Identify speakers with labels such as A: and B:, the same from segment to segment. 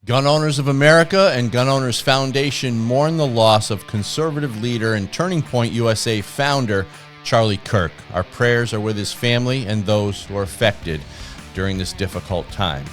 A: Gun Owners of America and Gun Owners Foundation mourn the loss of conservative leader and Turning Point USA founder Charlie Kirk. Our prayers are with his family and those who are affected during this difficult time.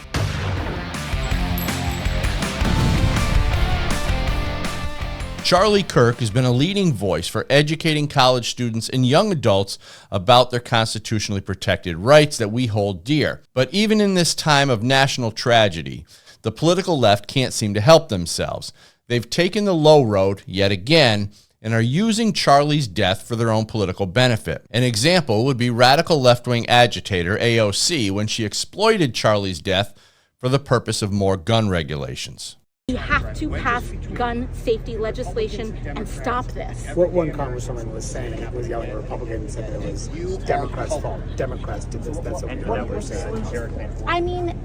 A: Charlie Kirk has been a leading voice for educating college students and young adults about their constitutionally protected rights that we hold dear. But even in this time of national tragedy, the political left can't seem to help themselves. They've taken the low road yet again and are using Charlie's death for their own political benefit. An example would be radical left-wing agitator AOC when she exploited Charlie's death for the purpose of more gun regulations.
B: We have to pass gun safety legislation and stop this.
C: What one congresswoman was saying, was yelling at Republicans, said it was Democrats' fault. Democrats did this. That's what we're saying.
B: I mean,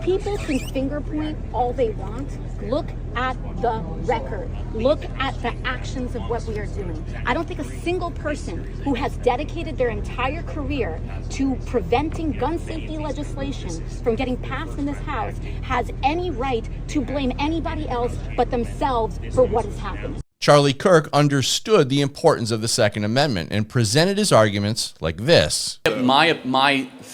B: people can finger point all they want. Look at the record. Look at the actions of what we are doing. I don't think a single person who has dedicated their entire career to preventing gun safety legislation from getting passed in this House has any right to blame anybody else but themselves for what has happened.
A: Charlie Kirk understood the importance of the Second Amendment and presented his arguments like this.
D: My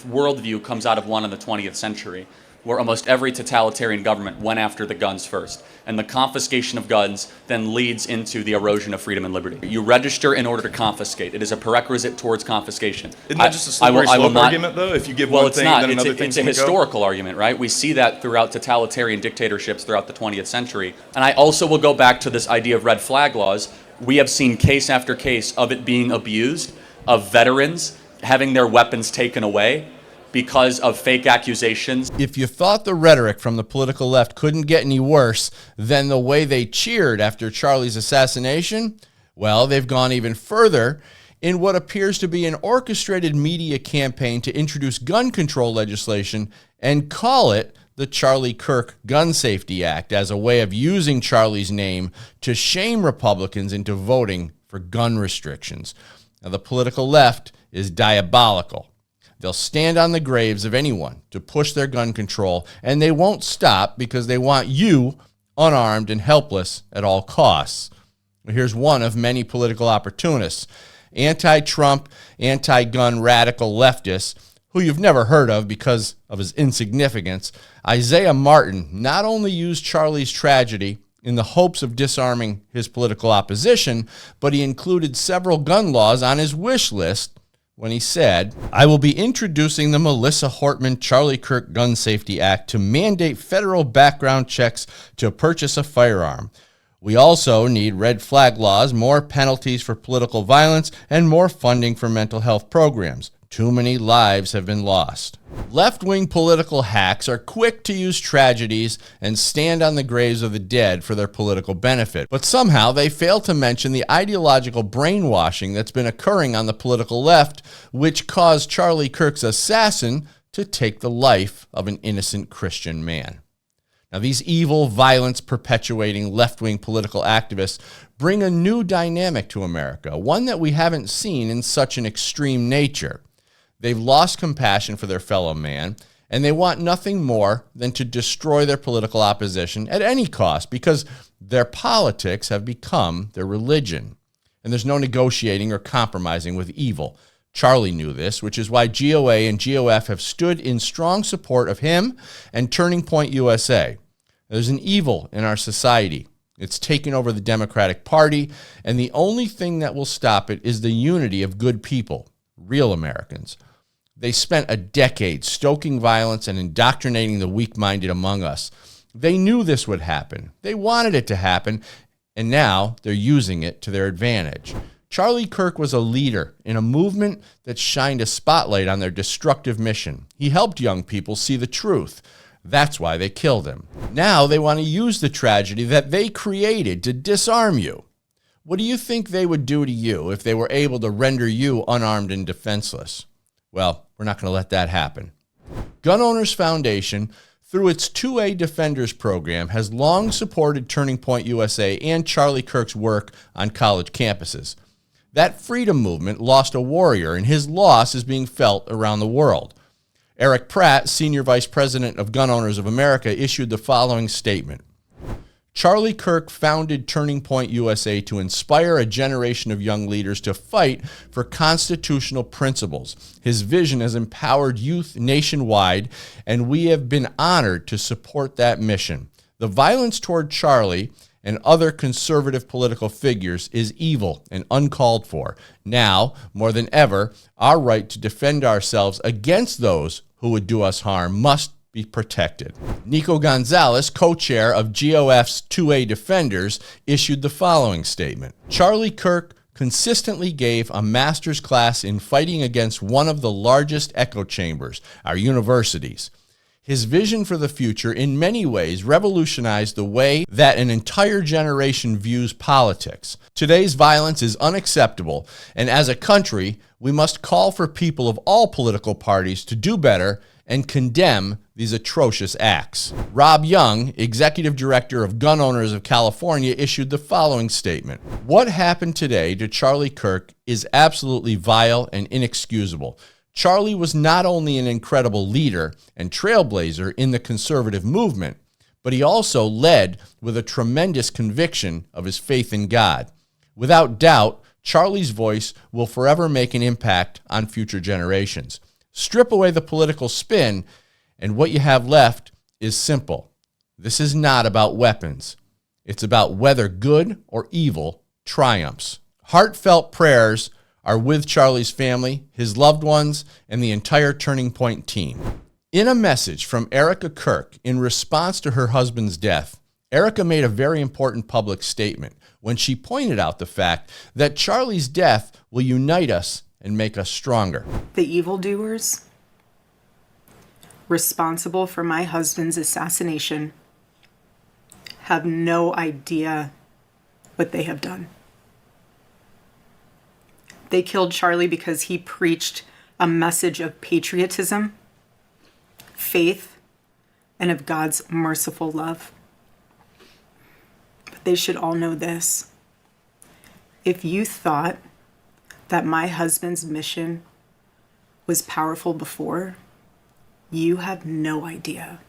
D: worldview comes out of one in the 20th century, where almost every totalitarian government went after the guns first. And the confiscation of guns then leads into the erosion of freedom and liberty. You register in order to confiscate. It is a prerequisite towards confiscation.
E: Isn't that just a slippery slope argument, though? If you give one thing, then another thing's going to go?
D: It's a historical argument, right? We see that throughout totalitarian dictatorships throughout the 20th century. And I also will go back to this idea of red flag laws. We have seen case after case of it being abused, of veterans having their weapons taken away because of fake accusations.
A: If you thought the rhetoric from the political left couldn't get any worse than the way they cheered after Charlie's assassination, well, they've gone even further in what appears to be an orchestrated media campaign to introduce gun control legislation and call it the Charlie Kirk Gun Safety Act as a way of using Charlie's name to shame Republicans into voting for gun restrictions. Now, the political left is diabolical. They'll stand on the graves of anyone to push their gun control, and they won't stop because they want you unarmed and helpless at all costs. Here's one of many political opportunists, anti-Trump, anti-gun radical leftists, who you've never heard of because of his insignificance. Isaiah Martin not only used Charlie's tragedy in the hopes of disarming his political opposition, but he included several gun laws on his wish list when he said, "I will be introducing the Melissa Hortman Charlie Kirk Gun Safety Act to mandate federal background checks to purchase a firearm. We also need red flag laws, more penalties for political violence, and more funding for mental health programs. Too many lives have been lost." Left-wing political hacks are quick to use tragedies and stand on the graves of the dead for their political benefit. But somehow they fail to mention the ideological brainwashing that's been occurring on the political left, which caused Charlie Kirk's assassin to take the life of an innocent Christian man. Now, these evil, violence-perpetuating left-wing political activists bring a new dynamic to America, one that we haven't seen in such an extreme nature. They've lost compassion for their fellow man, and they want nothing more than to destroy their political opposition at any cost because their politics have become their religion. And there's no negotiating or compromising with evil. Charlie knew this, which is why GOA and GOF have stood in strong support of him and Turning Point USA. There's an evil in our society. It's taken over the Democratic Party, and the only thing that will stop it is the unity of good people, real Americans. They spent a decade stoking violence and indoctrinating the weak-minded among us. They knew this would happen. They wanted it to happen, and now they're using it to their advantage. Charlie Kirk was a leader in a movement that shined a spotlight on their destructive mission. He helped young people see the truth. That's why they killed him. Now they want to use the tragedy that they created to disarm you. What do you think they would do to you if they were able to render you unarmed and defenseless? Well, we're not going to let that happen. Gun Owners Foundation, through its 2A Defenders program, has long supported Turning Point USA and Charlie Kirk's work on college campuses. That freedom movement lost a warrior, and his loss is being felt around the world. Eric Pratt, Senior Vice President of Gun Owners of America, issued the following statement. Charlie Kirk founded Turning Point USA to inspire a generation of young leaders to fight for constitutional principles. His vision has empowered youth nationwide, and we have been honored to support that mission. The violence toward Charlie and other conservative political figures is evil and uncalled for. Now, more than ever, our right to defend ourselves against those who would do us harm must be protected. Nico Gonzalez, co-chair of GOF's 2A Defenders, issued the following statement. Charlie Kirk consistently gave a master's class in fighting against one of the largest echo chambers, our universities. His vision for the future in many ways revolutionized the way that an entire generation views politics. Today's violence is unacceptable, and as a country, we must call for people of all political parties to do better and condemn these atrocious acts. Rob Young, Executive Director of Gun Owners of California, issued the following statement. What happened today to Charlie Kirk is absolutely vile and inexcusable. Charlie was not only an incredible leader and trailblazer in the conservative movement, but he also led with a tremendous conviction of his faith in God. Without doubt, Charlie's voice will forever make an impact on future generations. Strip away the political spin, and what you have left is simple. This is not about weapons. It's about whether good or evil triumphs. Heartfelt prayers are with Charlie's family, his loved ones, and the entire Turning Point team. In a message from Erica Kirk in response to her husband's death, Erica made a very important public statement when she pointed out the fact that Charlie's death will unite us and make us stronger.
F: The evildoers responsible for my husband's assassination have no idea what they have done. They killed Charlie because he preached a message of patriotism, faith, and of God's merciful love. But they should all know this. If you thought that my husband's mission was powerful before, you have no idea.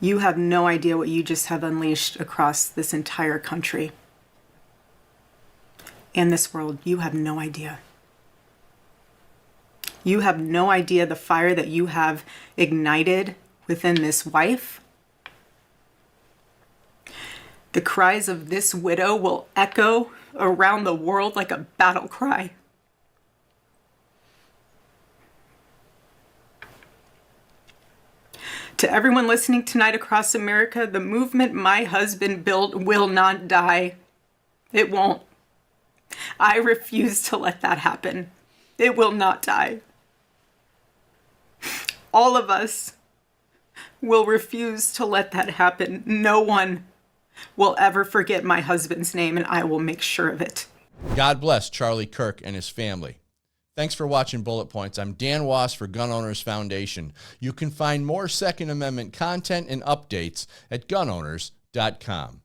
F: You have no idea what you just have unleashed across this entire country and this world. You have no idea. You have no idea the fire that you have ignited within this wife. The cries of this widow will echo around the world like a battle cry. To everyone listening tonight across America, the movement my husband built will not die. It won't. I refuse to let that happen. It will not die. All of us will refuse to let that happen. No one will ever forget my husband's name, and I will make sure of it.
A: God bless Charlie Kirk and his family. Thanks for watching Bullet Points. I'm Dan Wass for Gun Owners Foundation. You can find more Second Amendment content and updates at gunowners.com.